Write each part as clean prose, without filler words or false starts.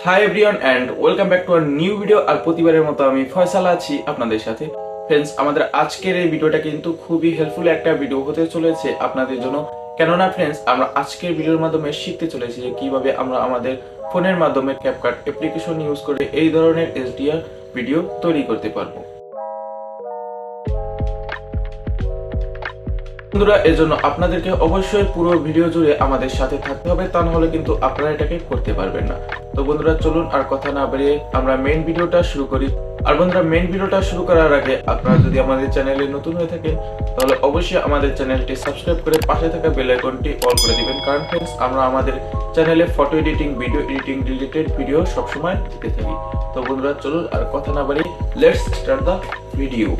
High everyone and welcome back to a new video. আর প্রতিবারের মতো আমি ফয়সাল আছি আপনাদের সাথে। ফ্রেন্ডস, আমাদের আজকের এই ভিডিওটা কিন্তু খুবই হেল্পফুল একটা ভিডিও হতে চলেছে আপনাদের জন্য। কেননা ফ্রেন্ডস, আমরা আজকের ভিডিওর মাধ্যমে শিখতে চলেছি যে কিভাবে আমরা আমাদের ফোনের মাধ্যমে ক্যাপকাট অ্যাপ্লিকেশন ইউজ করে এই ধরনের HDR ভিডিও তৈরি করতে পারবো। বন্ধুরা, এর জন্য আপনাদেরকে অবশ্যই পুরো ভিডিও জুড়ে আমাদের সাথে থাকতে হবে, তা না হলে কিন্তু আপনারা এটাকে করতে পারবেন না। তো বন্ধুরা, চলুন আর কথা না বাড়িয়ে আমরা মেইন ভিডিওটা শুরু করি। আর বন্ধুরা, মেইন ভিডিওটা শুরু করার আগে আপনারা যদি আমাদের চ্যানেলে নতুন হয়ে থাকেন তাহলে অবশ্যই আমাদের চ্যানেলটি সাবস্ক্রাইব করে পাশে থাকা বেল আইকনটি অল করে দিবেন, কারণ ফ্রেন্ডস আমরা আমাদের চ্যানেলে photo editing, video editing related video সবসময় দিতে থাকি। তো বন্ধুরা, চলুন আর কথা না বাড়িয়ে let's start the video.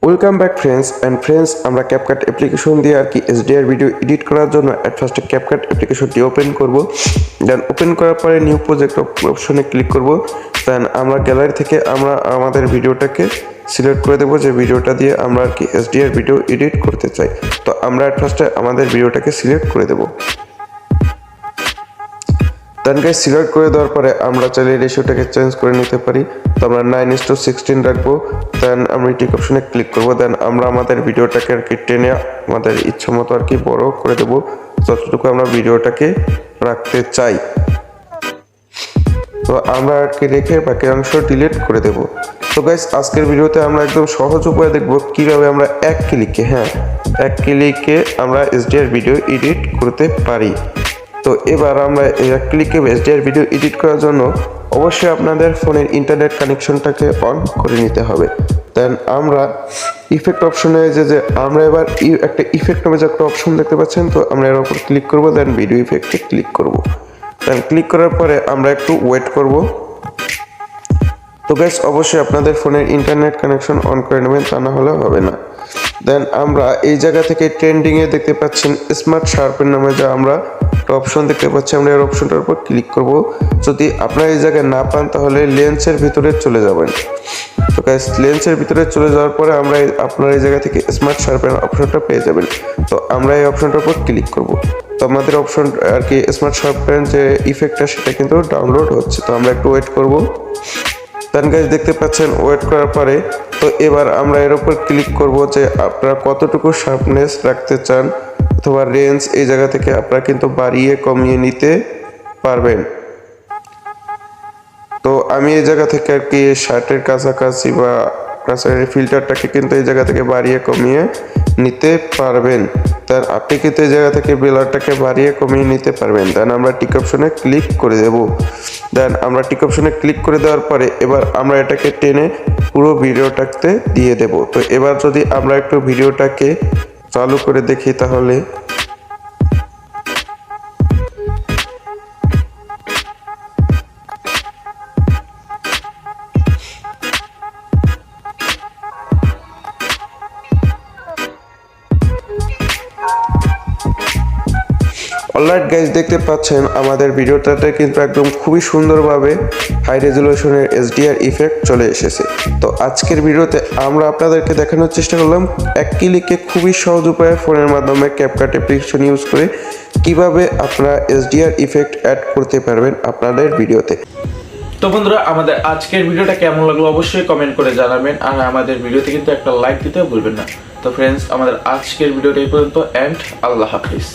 Welcome back friends, আমরা ক্যাপকাট অ্যাপ্লিকেশন দিয়ে আর কি HDR ভিডিও এডিট করার জন্য ফার্স্টে ক্যাপকাট অ্যাপ্লিকেশনটি ওপেন করব। দেন ওপেন করার পরে নিউ প্রজেক্ট অপশনে ক্লিক করব। দেন আমরা গ্যালারি থেকে আমরা আমাদের ভিডিওটাকে সিলেক্ট করে দেবো যে ভিডিওটা দিয়ে আমরা আর কি HDR ভিডিও এডিট করতে চাই। তো আমরা ফার্স্টে আমাদের ভিডিওটাকে সিলেক্ট করে দেবো। দেন গাইস, সিলেক্ট করে দেওয়ার পরে আমরা চাইলে রেশিওটাকে চেঞ্জ করে নিতে পারি। তো আমরা 9:16 রাখবো। দেন আমরা টিক অপশনে ক্লিক করবো। দেন আমরা আমাদের ভিডিওটাকে আর কি টেনে আমাদের ইচ্ছা মতো আর কি বড় করে দেবো যতটুকু আমরা ভিডিওটাকে রাখতে চাই। তো আমরা আর কি রেখে বাকি অংশ ডিলিট করে দেবো। তো গাইস, আজকের ভিডিওতে আমরা একদম সহজ উপায় দেখবো কিভাবে আমরা এক ক্লিকে আমরা HDR ভিডিও এডিট করতে পারি। তো এবার আমরা এক ক্লিকে HDR ভিডিও এডিট করার জন্য অবশ্যই আপনাদের ফোনের ইন্টারনেট কানেকশনটাকে অন করে নিতে হবে। দেন আমরা ইফেক্ট অপশনে যে আমরা এবার একটা ইফেক্ট নামে যে একটা অপশন দেখতে পাচ্ছেন, তো আমরা এর উপর ক্লিক করব। দেন ভিডিও ইফেক্টে ক্লিক করব। দেন ক্লিক করার পরে আমরা একটু ওয়েট করব। তো গাইস, অবশ্যই আপনাদের ফোনের ইন্টারনেট কানেকশন অন করে নেবেন, তা না হলে হবে না। দেন আমরা এই জায়গা থেকে ট্রেন্ডিংয়ে দেখতে পাচ্ছেন স্মার্ট শার্পেন নামে যে আমরা অপশন দেখতে পাচ্ছি, আমরা এর অপশনটার উপর ক্লিক করব। যদি আপনারা এই জায়গায় না পান তাহলে লেন্সের ভিতরে চলে যাবেন। তো গাইস, লেন্সের ভিতরে চলে যাওয়ার পরে আপনারা এই জায়গা থেকে স্মার্ট শার্পেন অপশনটা পেয়ে যাবেন। তো আমরা এই অপশনটার উপর ক্লিক করব। তো আমাদের অপশন আর কি স্মার্ট শার্পেন যে ইফেক্টটা সেটা কিন্তু ডাউনলোড হচ্ছে। তো আমরা একটু ওয়েট করব। দেন গাইস, দেখতে পাচ্ছেন ওয়েট করার পরে তো এবার আমরা এর উপর ক্লিক করব যে আপনারা কতটুকু শার্পনেস রাখতে চান অথবা রেঞ্জ এই জায়গা থেকে আপনারা কিন্তু বাড়িয়ে কমিয়ে নিতে পারবেন। তো আমি এই জায়গা থেকে আর কি শার্টের কাছাকাছি বা ফিল্টারটাকে কিন্তু এই জায়গা থেকে বাড়িয়ে কমিয়ে নিতে পারবেন। তার আপনি কিন্তু এই জায়গা থেকে ব্লারটাকে বাড়িয়ে কমিয়ে নিতে পারবেন। দেন আমরা টিক অপশনে ক্লিক করে দেব। দেন আমরা টিক অপশনে ক্লিক করে দেওয়ার পরে এবার আমরা এটাকে টেনে পুরো ভিডিওটাতে দিয়ে দেব। তো এবার যদি আমরা একটু ভিডিওটাকে চালু করে দেখি তাহলে অলরাইট গাইজ, দেখতে পাচ্ছেন আমাদের ভিডিওটাতে কিন্তু একদম খুবই সুন্দরভাবে হাই রেজলিউশনের HDR ইফেক্ট চলে এসেছে। তো আজকের ভিডিওতে আমরা আপনাদেরকে দেখানোর চেষ্টা করলাম এক ক্লিকে খুবই সহজ উপায়ে ফোনের মাধ্যমে ক্যাপকাট অ্যাপ্লিকেশন ইউজ করে কিভাবে আপনারা HDR ইফেক্ট অ্যাড করতে পারবেন আপনাদের ভিডিওতে। তো বন্ধুরা, আমাদের আজকের ভিডিওটা কেমন লাগলো অবশ্যই কমেন্ট করে জানাবেন, আর আমাদের ভিডিওতে কিন্তু একটা লাইক দিতে ভুলবেন না। তো ফ্রেন্ডস, আমাদের আজকের ভিডিওটা এই পর্যন্ত, এন্ড আল্লাহ হাফিজ।